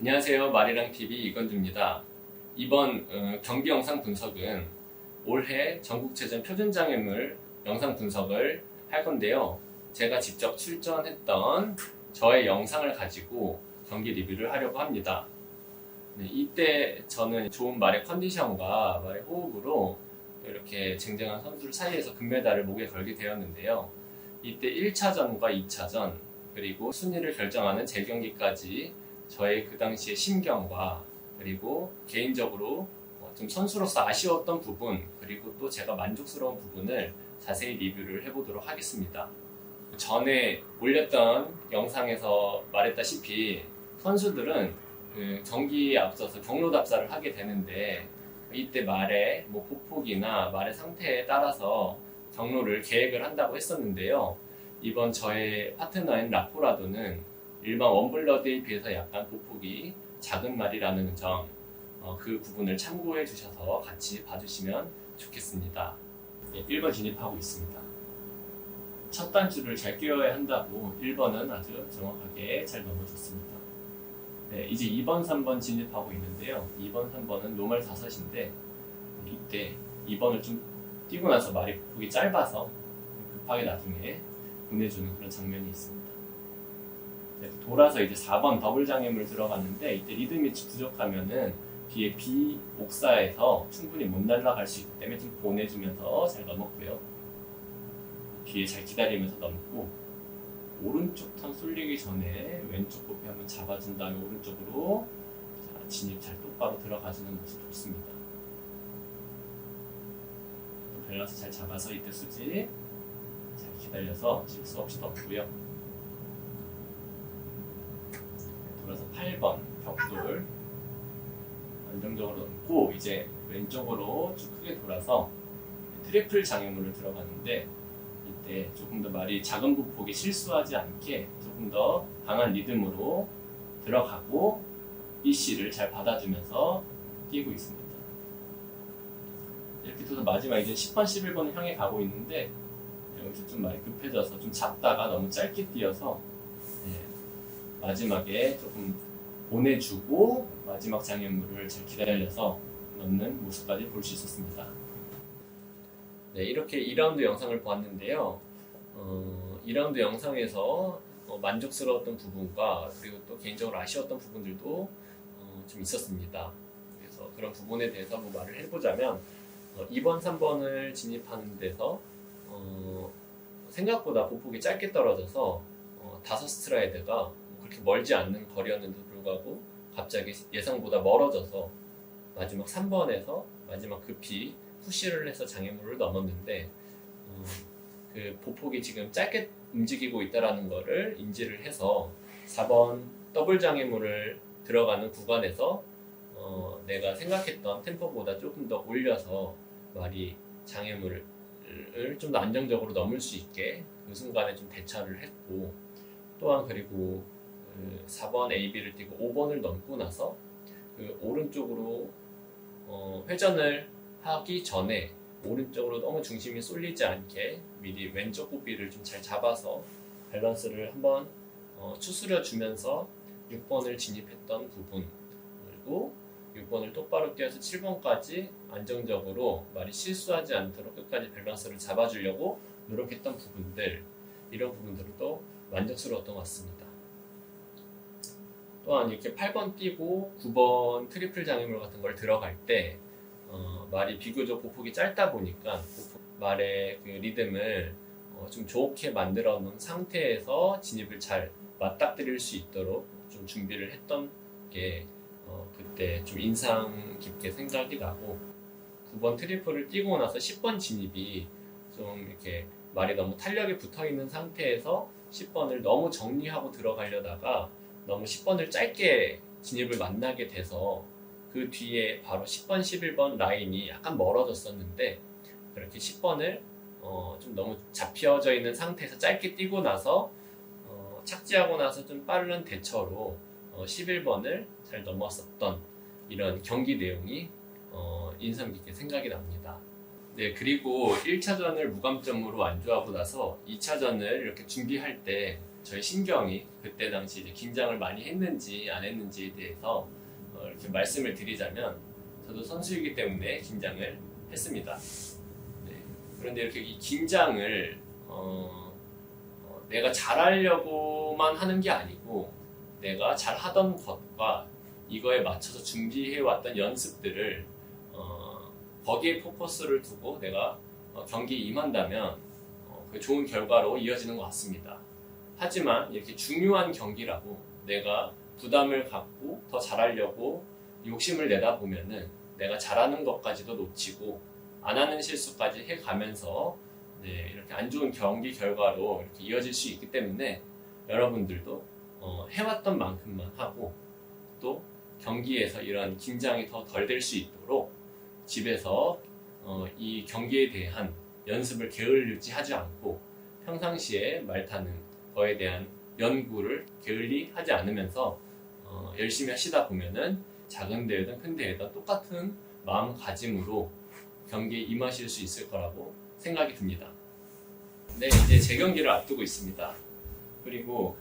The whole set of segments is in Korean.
안녕하세요. 마리랑TV 이건주입니다. 이번 경기 영상 분석은 올해 전국체전 표준장애물 영상 분석을 할 건데요. 제가 직접 출전했던 저의 영상을 가지고 경기 리뷰를 하려고 합니다. 네, 이때 저는 좋은 말의 컨디션과 말의 호흡으로 이렇게 쟁쟁한 선수들 사이에서 금메달을 목에 걸게 되었는데요. 이때 1차전과 2차전 그리고 순위를 결정하는 재경기까지 저의 그 당시의 심경과 그리고 개인적으로 좀 선수로서 아쉬웠던 부분 그리고 또 제가 만족스러운 부분을 자세히 리뷰를 해보도록 하겠습니다. 전에 올렸던 영상에서 말했다시피 선수들은 그 경기에 앞서서 경로 답사를 하게 되는데 이때 말의 보폭이나 말의 상태에 따라서 경로를 계획을 한다고 했었는데요. 이번 저의 파트너인 라코라도는 일반 원블러드에 비해서 약간 보폭이 작은 말이라는 점, 그 부분을 참고해 주셔서 같이 봐주시면 좋겠습니다. 1번 진입하고 있습니다. 첫 단추를 잘 끼워야 한다고 1번은 아주 정확하게 잘 넘어졌습니다. 네, 이제 2번, 3번 진입하고 있는데요. 2번, 3번은 노멀 5인데 이때 2번을 좀 뛰고 나서 말이 보폭이 짧아서 급하게 나중에 보내주는 그런 장면이 있습니다. 돌아서 이제 4번 더블 장애물 들어갔는데 이때 리듬이 부족하면은 뒤에 B 옥사에서 충분히 못 날아갈 수 있기 때문에 좀 보내주면서 잘 넘었고요. 뒤에 잘 기다리면서 넘고 오른쪽 턴 쏠리기 전에 왼쪽 고삐 한번 잡아준 다음에 오른쪽으로 진입 잘 똑바로 들어가주는 모습 좋습니다. 밸런스 잘 잡아서 이때 수지 잘 기다려서 실수 없이 넘고요. 돌아서 8번 벽돌 안정적으로 넘고 이제 왼쪽으로 쭉 크게 돌아서 트리플 장애물을 들어가는데 이때 조금 더 말이 작은 보폭에 실수하지 않게 조금 더 강한 리듬으로 들어가고 BC를 잘 받아주면서 뛰고 있습니다. 이렇게 돼서 마지막 이제 10번, 11번을 향해 가고 있는데 여기서 좀 말이 급해져서 좀 잡다가 너무 짧게 뛰어서 마지막에 조금 보내주고 마지막 장애물을 잘 기다려서 넣는 모습까지 볼 수 있었습니다. 네, 이렇게 2라운드 영상을 보았는데요. 2라운드 영상에서 만족스러웠던 부분과 그리고 또 개인적으로 아쉬웠던 부분들도 좀 있었습니다. 그래서 그런 부분에 대해서 한번 말을 해보자면 2번, 3번을 진입하는 데서 생각보다 보폭이 짧게 떨어져서 5스트라이드가 그렇게 멀지 않는 거리였는데도 불구하고 갑자기 예상보다 멀어져서 마지막 3번에서 마지막 급히 푸시를 해서 장애물을 넘었는데 그 보폭이 지금 짧게 움직이고 있다는 거를 인지를 해서 4번 더블 장애물을 들어가는 구간에서 내가 생각했던 템포보다 조금 더 올려서 말이 장애물을 좀 더 안정적으로 넘을 수 있게 그 순간에 좀 대처를 했고 또한 그리고 4번 AB를 뛰고 5번을 넘고 나서 그 오른쪽으로 회전을 하기 전에 오른쪽으로 너무 중심이 쏠리지 않게 미리 왼쪽 고삐를 좀 잘 잡아서 밸런스를 한번 추스려 주면서 6번을 진입했던 부분 그리고 6번을 똑바로 뛰어서 7번까지 안정적으로 말이 실수하지 않도록 끝까지 밸런스를 잡아주려고 노력했던 부분들 이런 부분들도 만족스러웠던 것 같습니다. 또한 이렇게 8번 뛰고 9번 트리플 장애물 같은 걸 들어갈 때 말이 비교적 보폭이 짧다 보니까 말의 그 리듬을 좀 좋게 만들어 놓은 상태에서 진입을 잘 맞닥뜨릴 수 있도록 좀 준비를 했던 게 그때 좀 인상 깊게 생각이 나고 9번 트리플을 뛰고 나서 10번 진입이 좀 이렇게 말이 너무 탄력이 붙어 있는 상태에서 10번을 너무 정리하고 들어가려다가 너무 10번을 짧게 진입을 만나게 돼서 그 뒤에 바로 10번, 11번 라인이 약간 멀어졌었는데 그렇게 10번을 좀 너무 잡혀져 있는 상태에서 짧게 뛰고 나서 착지하고 나서 좀 빠른 대처로 11번을 잘 넘었었던 이런 경기 내용이 인상 깊게 생각이 납니다. 네, 그리고 1차전을 무감점으로 완주하고 나서 2차전을 이렇게 준비할 때 저의 심경이 그때 당시 이제 긴장을 많이 했는지 안 했는지에 대해서 이렇게 말씀을 드리자면 저도 선수이기 때문에 긴장을 했습니다. 네. 그런데 이렇게 이 긴장을 내가 잘하려고만 하는 게 아니고 내가 잘하던 것과 이거에 맞춰서 준비해왔던 연습들을 거기에 포커스를 두고 내가 경기에 임한다면 그 좋은 결과로 이어지는 것 같습니다. 하지만 이렇게 중요한 경기라고 내가 부담을 갖고 더 잘하려고 욕심을 내다 보면은 내가 잘하는 것까지도 놓치고 안 하는 실수까지 해가면서 네, 이렇게 안 좋은 경기 결과로 이렇게 이어질 수 있기 때문에 여러분들도 해왔던 만큼만 하고 또 경기에서 이런 긴장이 더 덜 될 수 있도록 집에서 이 경기에 대한 연습을 게을르지 하지 않고 평상시에 말 타는 거에 대한 연구를 게을리 하지 않으면서 열심히 하시다 보면은 작은 대회든 큰 대회든 똑같은 마음가짐으로 경기에 임하실 수 있을 거라고 생각이 듭니다. 네, 이제 재경기를 앞두고 있습니다. 그리고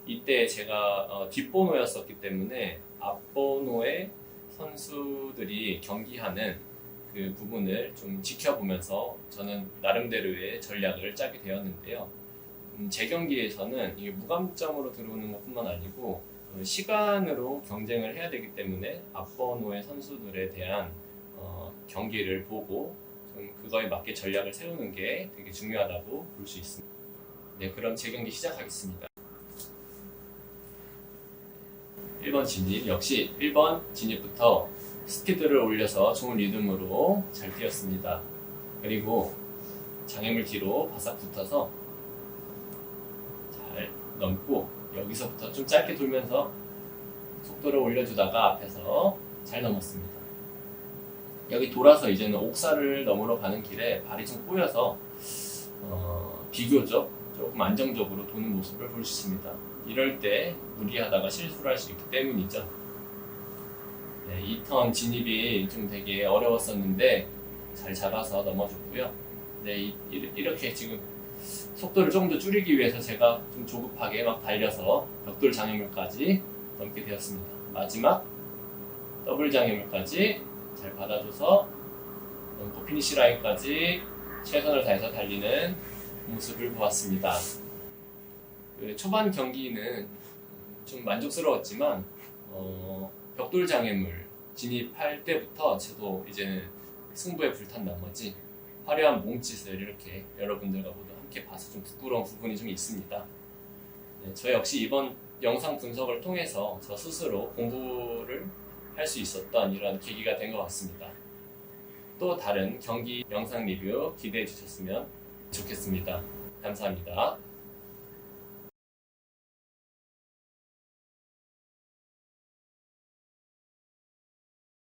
이때 제가 뒷번호였었기 때문에 앞번호의 선수들이 경기하는 그 부분을 좀 지켜보면서 저는 나름대로의 전략을 짜게 되었는데요. 재경기에서는 이게 무감점으로 들어오는 것뿐만 아니고 시간으로 경쟁을 해야 되기 때문에 앞번호의 선수들에 대한 경기를 보고 좀 그거에 맞게 전략을 세우는 게 되게 중요하다고 볼 수 있습니다. 네, 그럼 재경기 시작하겠습니다. 1번 진입, 역시 1번 진입부터 스피드를 올려서 좋은 리듬으로 잘 뛰었습니다. 그리고 장애물 뒤로 바싹 붙어서 잘 넘고 여기서부터 좀 짧게 돌면서 속도를 올려주다가 앞에서 잘 넘었습니다. 여기 돌아서 이제는 옥사를 넘으러 가는 길에 발이 좀 꼬여서 비교적 조금 안정적으로 도는 모습을 볼 수 있습니다. 이럴 때 무리하다가 실수를 할 수 있기 때문이죠. 네, 이 턴 진입이 좀 되게 어려웠었는데 잘 잡아서 넘어졌고요. 네, 이렇게 지금 속도를 조금 더 줄이기 위해서 제가 좀 조급하게 막 달려서 벽돌 장애물까지 넘게 되었습니다. 마지막 더블 장애물까지 잘 받아줘서 넘고 피니시 라인까지 최선을 다해서 달리는 모습을 보았습니다. 초반 경기는 좀 만족스러웠지만 벽돌 장애물 진입할 때부터 저도 이제는 승부에 불탄 나머지 화려한 몸짓을 이렇게 여러분들과 모두 함께 봐서 좀 부끄러운 부분이 좀 있습니다. 네, 저 역시 이번 영상 분석을 통해서 저 스스로 공부를 할 수 있었던 이런 계기가 된 것 같습니다. 또 다른 경기 영상 리뷰 기대해 주셨으면 좋겠습니다. 감사합니다.